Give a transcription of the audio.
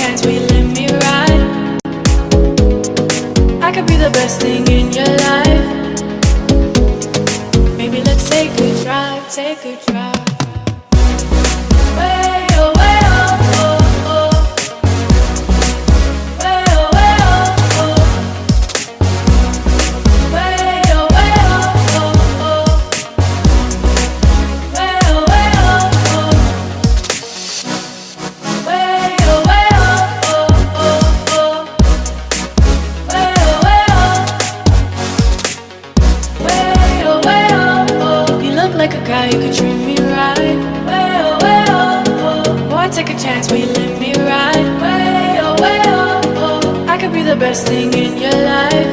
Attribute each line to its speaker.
Speaker 1: chance, will you let me ride? I could be the best thing in your life. Maybe let's take a drive, take a drive. Way oh, way oh, oh, oh. Way oh, way oh, oh. Way oh, way oh, oh, oh. Way oh, way oh, oh. Way oh, way oh, oh, oh. Way oh, way oh. Way oh, way oh, oh. You look like a guy who could treat me right. Way oh, way oh, oh. Boy, take a chance, will you let me ride? Way oh, way oh, oh. I could be the best thing in your life.